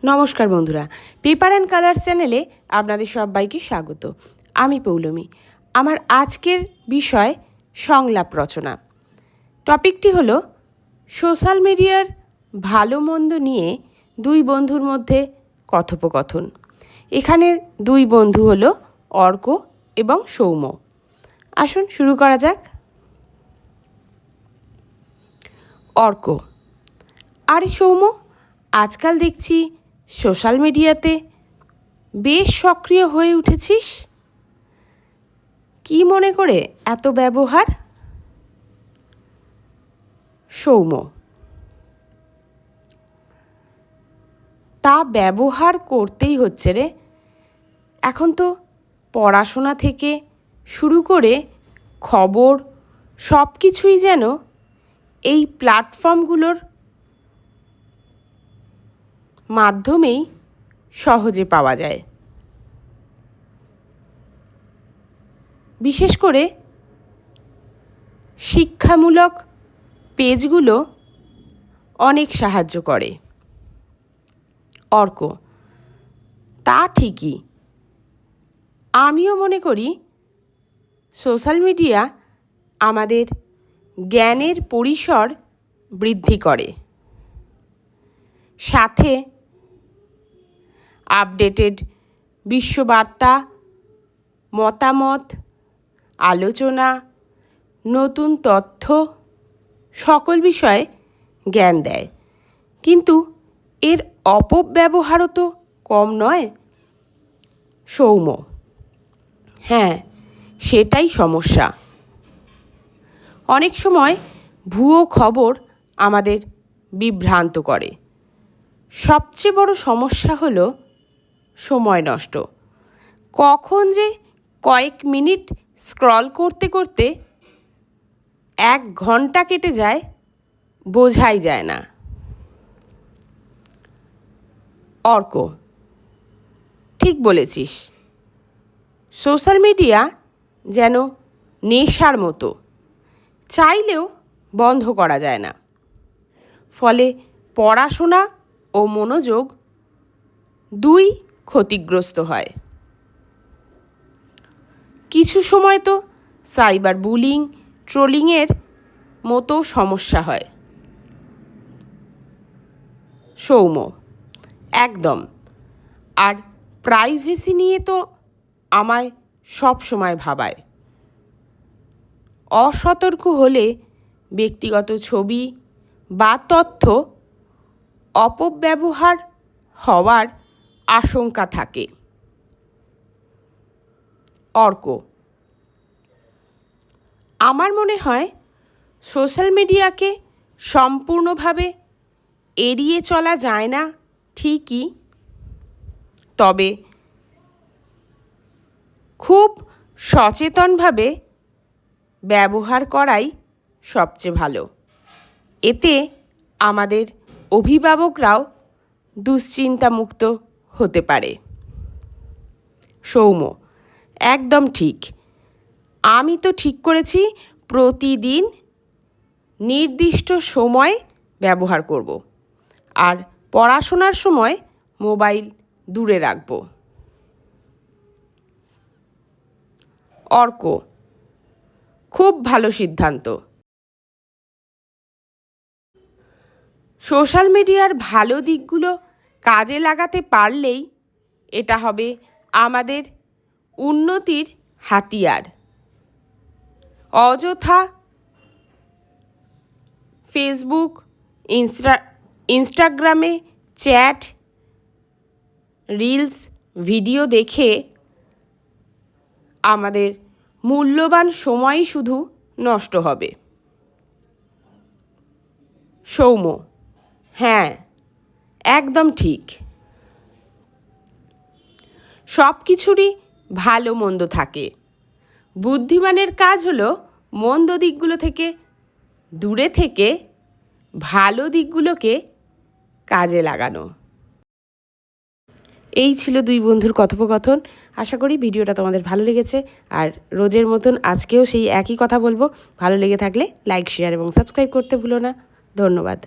নমস্কার বন্ধুরা, paper and colour চ্যানেলে আপনাদের সবাইকে স্বাগত। আমি পৌলমী। আমার আজকের বিষয় সংলাপ রচনা। টপিকটি হলো সোশ্যাল মিডিয়ার ভালো মন্দ নিয়ে দুই বন্ধুর মধ্যে কথোপকথন। এখানে দুই বন্ধু হলো অর্ক এবং সৌম্য। আসুন শুরু করা যাক। অর্ক: আরে সৌম্য, আজকাল দেখছি সোশ্যাল মিডিয়াতে বেশ সক্রিয় হয়ে উঠেছিস। কি মনে করে এত ব্যবহার? সৌম্য: তা ব্যবহার করতেই হচ্ছে রে। এখন তো পড়াশোনা থেকে শুরু করে খবর সব কিছুই যেন এই প্ল্যাটফর্মগুলোর মাধ্যমেই সহজে পাওয়া যায়। বিশেষ করে শিক্ষামূলক পেজগুলো অনেক সাহায্য করে। অর্ক: তা ঠিকই, আমিও মনে করি সোশ্যাল মিডিয়া আমাদের জ্ঞানের পরিসর বৃদ্ধি করে, সাথে আপডেটেড বিশ্ববার্তা, মতামত, আলোচনা, নতুন তথ্য সকল বিষয়ে জ্ঞান দেয়। কিন্তু এর অপব্যবহারও তো কম নয়। সৌম্য: হ্যাঁ, সেটাই সমস্যা। অনেক সময় ভুয়ো খবর আমাদের বিভ্রান্ত করে। সবচেয়ে বড় সমস্যা হলো সময় নষ্ট। কখন যে কয়েক মিনিট স্ক্রল করতে করতে 1 ঘন্টা কেটে যায় বোঝাই যায় না। অর্ক: ঠিক বলেছিস, সোশ্যাল মিডিয়া যেন নেশার মতো, চাইলেও বন্ধ করা যায় না। ফলে পড়াশোনা ও মনোযোগ দুই ক্ষতিগ্রস্ত হয়। কিছু সময় তো সাইবার বুলিং, ট্রোলিংয়ের মতো সমস্যা হয়। সৌম্য: একদম। আর প্রাইভেসি নিয়ে তো আমায় সব সময় ভাবায়। অসতর্ক হলে ব্যক্তিগত ছবি বা তথ্য অপব্যবহার হওয়ার আশঙ্কা থাকে। অর্ক: আমার মনে হয় সোশ্যাল মিডিয়াকে সম্পূর্ণভাবে এড়িয়ে চলা যায় না ঠিকই, তবে খুব সচেতনভাবে ব্যবহার করাই সবচেয়ে ভালো। এতে আমাদের অভিভাবকরাও দুশ্চিন্তামুক্ত হতে পারে। সৌম্য: একদম ঠিক। আমি তো ঠিক করেছি প্রতিদিন নির্দিষ্ট সময় ব্যবহার করব, আর পড়াশোনার সময় মোবাইল দূরে রাখব। অর্ক: খুব ভালো সিদ্ধান্ত। সোশ্যাল মিডিয়ার ভালো দিকগুলো কাজে লাগাতে পারলেই এটা হবে আমাদের উন্নতির হাতিয়ার। অযথা ফেসবুক, ইনস্টাগ্রামে চ্যাট, রিলস, ভিডিও দেখে আমাদের মূল্যবান সময় শুধু নষ্ট হবে। সৌম্য: হ্যাঁ, একদম ঠিক। সব কিছুরই ভালো মন্দ থাকে। বুদ্ধিমানের কাজ হলো মন্দ দিকগুলো থেকে দূরে থেকে ভালো দিকগুলোকে কাজে লাগানো। এই ছিল দুই বন্ধুর কথোপকথন। আশা করি ভিডিওটা তোমাদের ভালো লেগেছে। আর রোজের মতন আজকেও সেই একই কথা বলবো। ভালো লেগে থাকলে লাইক, শেয়ার এবং সাবস্ক্রাইব করতে ভুলো না। ধন্যবাদ।